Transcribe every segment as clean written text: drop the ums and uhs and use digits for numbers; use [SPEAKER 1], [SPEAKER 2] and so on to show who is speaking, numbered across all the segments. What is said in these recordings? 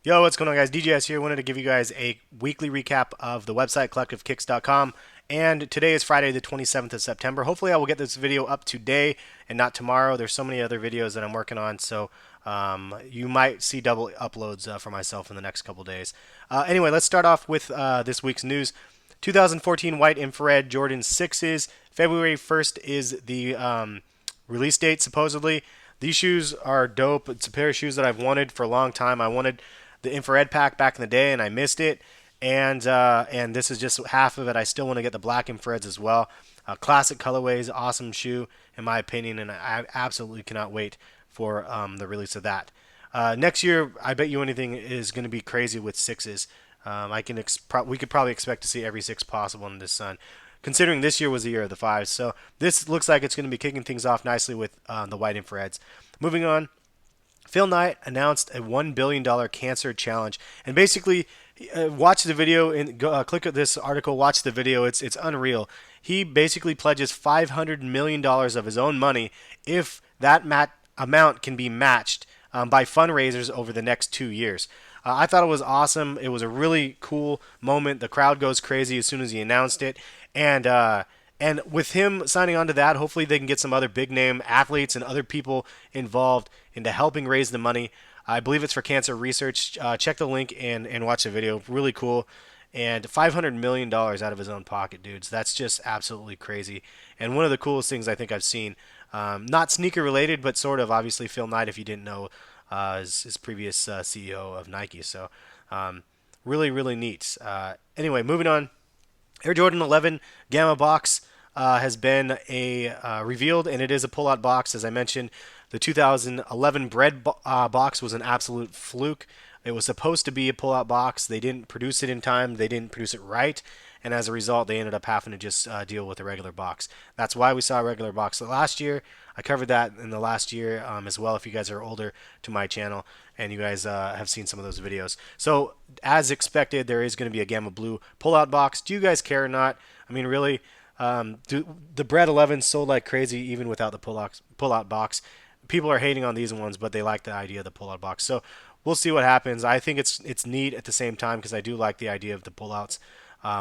[SPEAKER 1] Yo, what's going on, guys? DJS here. Wanted to give you guys a weekly recap of the website, CollectiveKicks.com. And today is Friday, the 27th of September. Hopefully, I will get this video up today and not tomorrow. There's so many other videos that I'm working on, so you might see double uploads for myself in the next couple days. Anyway, let's start off with this week's news. 2014 White Infrared Jordan 6s. February 1st is the release date, supposedly. These shoes are dope. It's a pair of shoes that I've wanted for a long time. I wanted the infrared pack back in the day, and I missed it. And this is just half of it. I still want to get the black infrareds as well. Classic colorways, awesome shoe in my opinion, and I absolutely cannot wait for the release of that. Next year, I bet you anything is going to be crazy with sixes. We could probably expect to see every six possible in this sun, considering this year was the year of the fives. So this looks like it's going to be kicking things off nicely with the white infrareds. Moving on, Phil Knight announced a $1 billion cancer challenge. And basically, watch the video and click at this article, watch the video. It's unreal. He basically pledges $500 million of his own money if that amount can be matched by fundraisers over the next 2 years. I thought it was awesome. It was a really cool moment. The crowd goes crazy as soon as he announced it. And with him signing on to that, hopefully they can get some other big name athletes and other people involved into helping raise the money. I believe it's for cancer research. Check the link and watch the video. Really cool. And $500 million out of his own pocket, dudes. That's just absolutely crazy. And one of the coolest things I think I've seen. Not sneaker related, but sort of. Obviously, Phil Knight, if you didn't know, his previous CEO of Nike. So really, really neat. Anyway, moving on. Air Jordan 11 Gamma box has been revealed, and it is a pull-out box. As I mentioned, the 2011 bread box was an absolute fluke. It was supposed to be a pull-out box. They didn't produce it in time. They didn't produce it right, and as a result, they ended up having to just deal with a regular box. That's why we saw a regular box last year. I covered that in the last year as well. If you guys are older to my channel and you guys have seen some of those videos, so as expected, there is going to be a Gamma Blue pull-out box. Do you guys care or not? I mean, really, the Bread 11 sold like crazy even without the pull-out box. People are hating on these ones, but they like the idea of the pull-out box. So we'll see what happens. I think it's neat at the same time because I do like the idea of the pullouts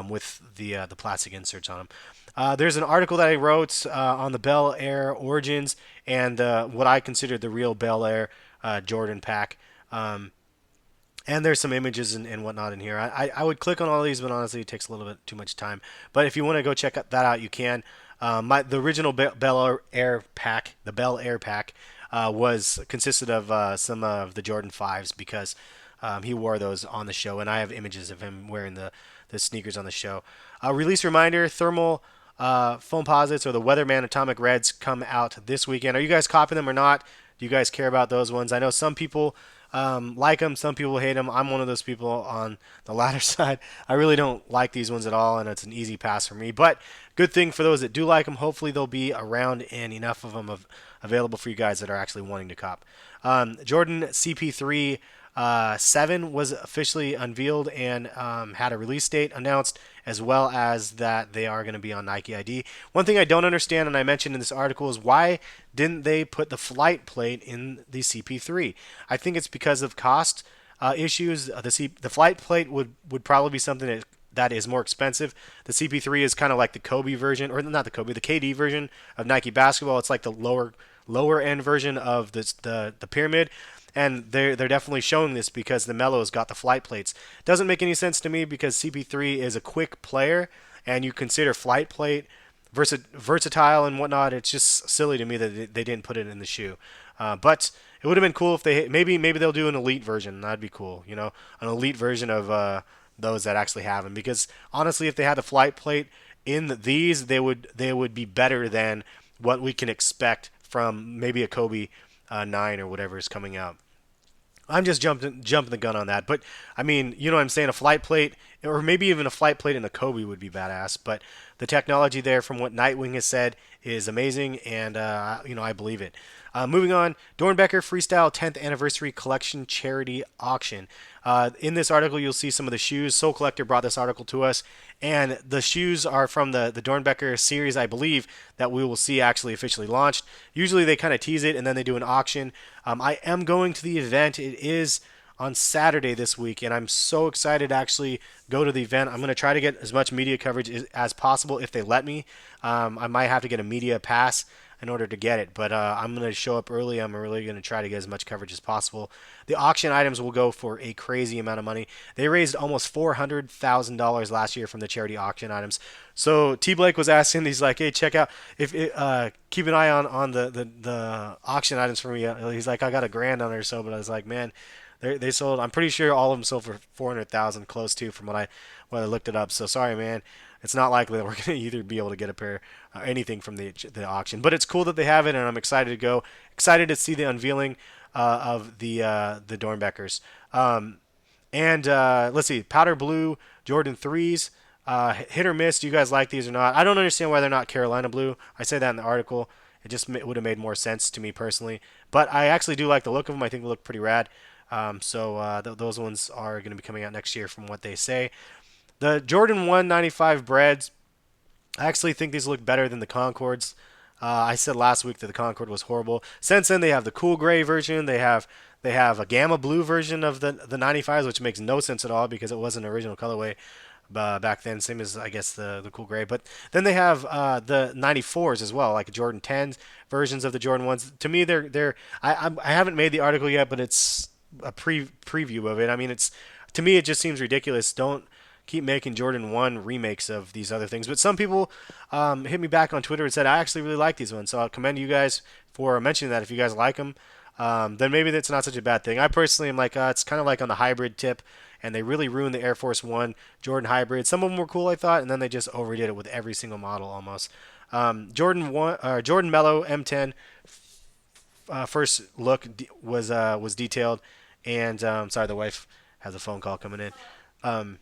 [SPEAKER 1] with the plastic inserts on them. There's an article that I wrote on the Bel Air origins and what I consider the real Bel Air Jordan pack. And there's some images and whatnot in here. I would click on all these, but honestly, it takes a little bit too much time. But if you want to go check that out, you can. The original Bel Air pack, the Bel Air pack, was consisted of some of the Jordan 5s because he wore those on the show, and I have images of him wearing the sneakers on the show. Release reminder: thermal foam posits or the Weatherman Atomic Reds come out this weekend. Are you guys copying them or not? Do you guys care about those ones? I know some people like them, some people hate them. I'm one of those people on the latter side. I really don't like these ones at all, and it's an easy pass for me. But good thing for those that do like them. Hopefully they'll be around and enough of them available for you guys that are actually wanting to cop. Jordan CP3 7 was officially unveiled and had a release date announced, as well as that they are going to be on Nike ID. One thing I don't understand, and I mentioned in this article, is why didn't they put the flight plate in the CP3? I think it's because of cost issues. The flight plate would probably be something that is more expensive. The CP3 is kind of like the Kobe version, or not the Kobe, the KD version of Nike basketball. It's like the lower end version of the pyramid. And they're definitely showing this because the Melo's got the flight plates. Doesn't make any sense to me because CP3 is a quick player, and you consider flight plate versatile and whatnot. It's just silly to me that they didn't put it in the shoe. But it would have been cool if they maybe they'll do an elite version. That'd be cool, an elite version of those that actually have them. Because honestly, if they had the flight plate in these, they would be better than what we can expect from maybe a Kobe 9 or whatever is coming out. I'm just jumping the gun on that, but I mean, you know what I'm saying? A flight plate, or maybe even a flight plate in a Kobe would be badass. But the technology there, from what Nightwing has said, is amazing, and I believe it. Moving on, Dornbecker Freestyle 10th Anniversary Collection Charity Auction. In this article, you'll see some of the shoes. Soul Collector brought this article to us, and the shoes are from the Dornbecker series, I believe, that we will see actually officially launched. Usually they kind of tease it, and then they do an auction. I am going to the event. It is on Saturday this week, and I'm so excited to actually go to the event. I'm going to try to get as much media coverage as possible if they let me. I might have to get a media pass in order to get it, but I'm going to show up early. I'm really going to try to get as much coverage as possible. The auction items will go for a crazy amount of money. They raised almost $400,000 last year from the charity auction items. So T Blake was asking, he's like, hey, check out if it, keep an eye on the auction items for me. He's like, I got $1,000 on it or so, but I was like, man, they sold. I'm pretty sure all of them sold for 400,000, close to, from what I looked it up. So sorry, man. It's not likely that we're going to either be able to get a pair anything from the auction, but it's cool that they have it, and I'm excited to go. Excited to see the unveiling of the Dornbeckers. And let's see, powder blue Jordan 3s. Hit or miss. Do you guys like these or not? I don't understand why they're not Carolina blue. I say that in the article. It just would have made more sense to me personally. But I actually do like the look of them. I think they look pretty rad. Those ones are going to be coming out next year from what they say. The Jordan 195 breads, I actually think these look better than the Concords. I said last week that the Concord was horrible. Since then, they have the cool gray version. They have a gamma blue version of the 95s, which makes no sense at all because it wasn't an original colorway back then. Same as, I guess, the cool gray. But then they have the 94s as well, like Jordan 10s versions of the Jordan 1s. To me, I haven't made the article yet, but it's a preview of it. I mean, to me, it just seems ridiculous. Don't keep making Jordan 1 remakes of these other things. But some people hit me back on Twitter and said, I actually really like these ones. So I'll commend you guys for mentioning that. If you guys like them, then maybe that's not such a bad thing. I personally am like, it's kind of like on the hybrid tip, and they really ruined the Air Force One Jordan hybrid. Some of them were cool, I thought, and then they just overdid it with every single model almost. Jordan Mellow M10 first look was detailed, and sorry, the wife has a phone call coming in.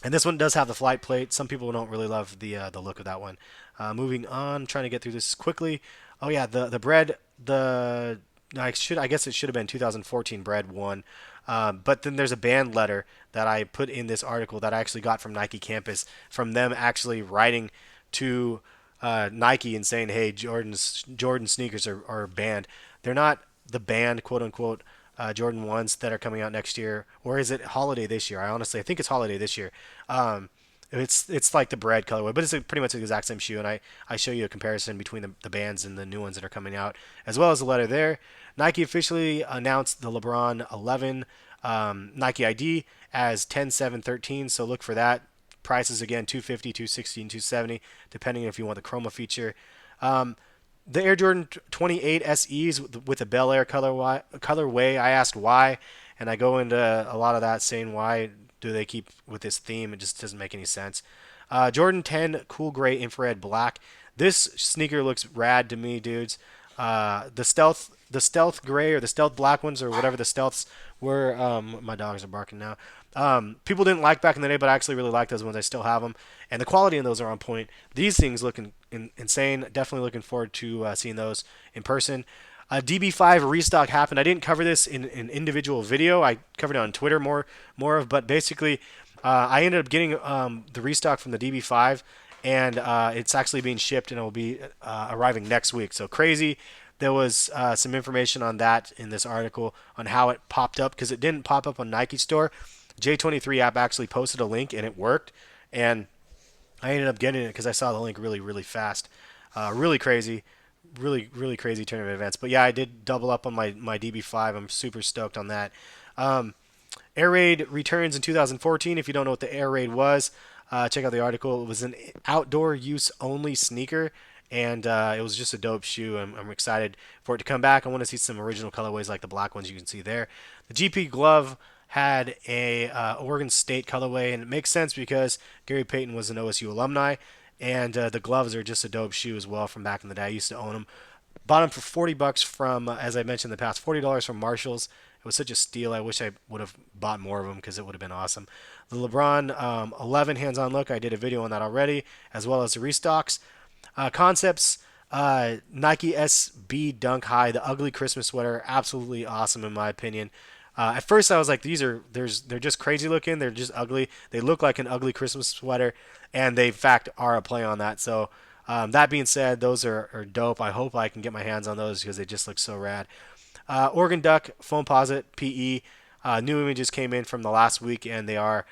[SPEAKER 1] And this one does have the flight plate. Some people don't really love the look of that one. Moving on, trying to get through this quickly. Oh yeah, the bread. I guess it should have been 2014 bread one. But then there's a band letter that I put in this article that I actually got from Nike Campus, from them actually writing to Nike and saying, hey, Jordan sneakers are banned. They're not the banned, quote unquote, Jordan 1s that are coming out next year, or is it holiday this year? I think it's holiday this year. It's like the bread colorway, but it's pretty much the exact same shoe, and I show you a comparison between the bands and the new ones that are coming out, as well as the letter there. Nike officially announced the LeBron 11 Nike ID as 10/7/13, so look for that. Prices again, $250, $260, and $270, depending if you want the chroma feature. The Air Jordan 28 SEs with a Bel Air colorway, I asked why, and I go into a lot of that saying why do they keep with this theme. It just doesn't make any sense. Jordan 10 cool gray infrared black. This sneaker looks rad to me, dudes. The stealth gray or the stealth black ones or whatever the stealths were. My dogs are barking now. People didn't like back in the day, but I actually really like those ones. I still have them, and the quality in those are on point. These things look insane. Definitely looking forward to seeing those in person. DB5 Restock happened. I didn't cover this in an individual video. I covered it on Twitter but basically, I ended up getting the restock from the DB5, and it's actually being shipped, and it will be arriving next week. So crazy. There was some information on that in this article on how it popped up, because it didn't pop up on Nike Store. J23 app actually posted a link, and it worked, and I ended up getting it because I saw the link really, really fast. Really crazy. Really, really crazy turn of events. But yeah, I did double up on my DB5. I'm super stoked on that. Air Raid returns in 2014. If you don't know what the Air Raid was, check out the article. It was an outdoor use only sneaker, and it was just a dope shoe. I'm excited for it to come back. I want to see some original colorways like the black ones you can see there. The GP glove had a Oregon State colorway, and it makes sense because Gary Payton was an OSU alumni, and the gloves are just a dope shoe as well from back in the day. I used to own them. Bought them for $40 from, as I mentioned in the past, $40 from Marshalls. It was such a steal. I wish I would have bought more of them because it would have been awesome. The LeBron 11 hands-on look, I did a video on that already, as well as the restocks. Concepts, Nike SB Dunk High, the ugly Christmas sweater, absolutely awesome in my opinion. At first I was like, they're just crazy looking. They're just ugly. They look like an ugly Christmas sweater, and they in fact are a play on that. So that being said, those are dope. I hope I can get my hands on those because they just look so rad. Oregon Duck Foamposite PE. New images came in from the last week, and they are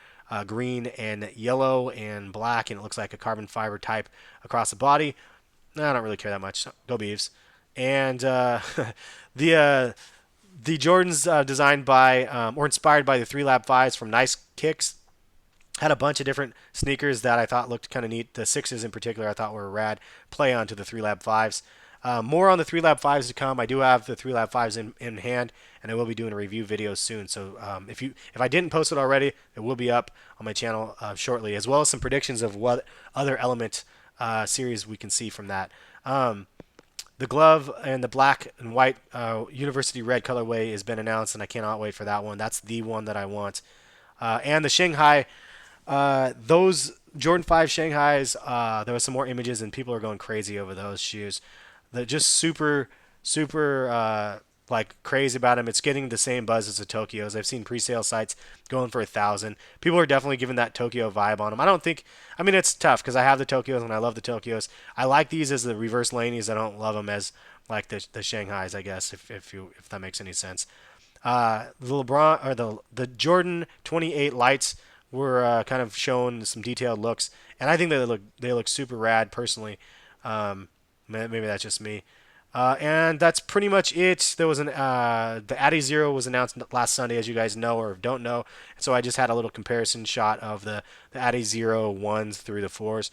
[SPEAKER 1] green and yellow and black, and it looks like a carbon fiber type across the body. No, I don't really care that much. Go Beavs. And the uh, the Jordans designed by or inspired by the 3Lab 5s from Nice Kicks had a bunch of different sneakers that I thought looked kind of neat. The sixes in particular I thought were a rad play onto the 3Lab 5s. More on the 3Lab 5s to come. I do have the 3Lab 5s in hand, and I will be doing a review video soon. So if I didn't post it already, it will be up on my channel shortly, as well as some predictions of what other element series we can see from that. The glove and the black and white University Red colorway has been announced, and I cannot wait for that one. That's the one that I want. And the Shanghai, those Jordan 5 Shanghais, there was some more images, and people are going crazy over those shoes. They're just super, super like crazy about them. It's getting the same buzz as the Tokyos. I've seen pre-sale sites going for 1,000. People are definitely giving that Tokyo vibe on them. I don't think. I mean, it's tough because I have the Tokyos and I love the Tokyos. I like these as the reverse lanies. I don't love them as like the Shanghais, I guess, if that makes any sense. The LeBron or the Jordan 28 lights were kind of shown some detailed looks, and I think they look super rad personally. Maybe that's just me. And that's pretty much it. There was the Addy Zero was announced last Sunday, as you guys know or don't know. So I just had a little comparison shot of the Addy Zero 1s through the 4s.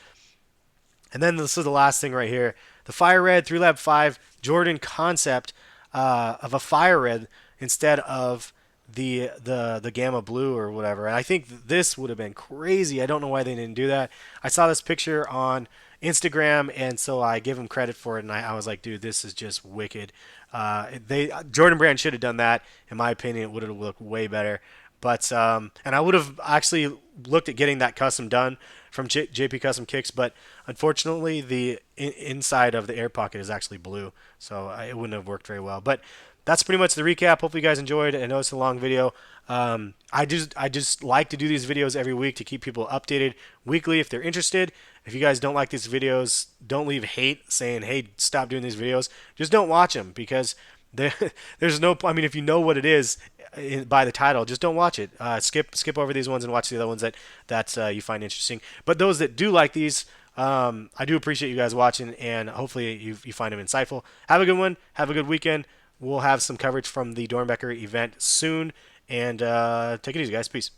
[SPEAKER 1] And then this is the last thing right here. The Fire Red 3Lab 5 Jordan concept of a Fire Red instead of the Gamma Blue or whatever. And I think this would have been crazy. I don't know why they didn't do that. I saw this picture on Instagram, and so I give them credit for it, and I was like, dude, this is just wicked. Jordan Brand should have done that. In my opinion, it would have looked way better. But and I would have actually looked at getting that custom done from JP Custom Kicks, but unfortunately, the inside of the air pocket is actually blue, so it wouldn't have worked very well. But that's pretty much the recap. Hopefully, you guys enjoyed. I know it's a long video. I just like to do these videos every week to keep people updated weekly if they're interested. If you guys don't like these videos, don't leave hate saying, hey, stop doing these videos. Just don't watch them because there's no. I mean, if you know what it is by the title, just don't watch it. Skip over these ones and watch the other ones that you find interesting. But those that do like these, I do appreciate you guys watching, and hopefully you find them insightful. Have a good one. Have a good weekend. We'll have some coverage from the Dornbecker event soon, and take it easy, guys. Peace.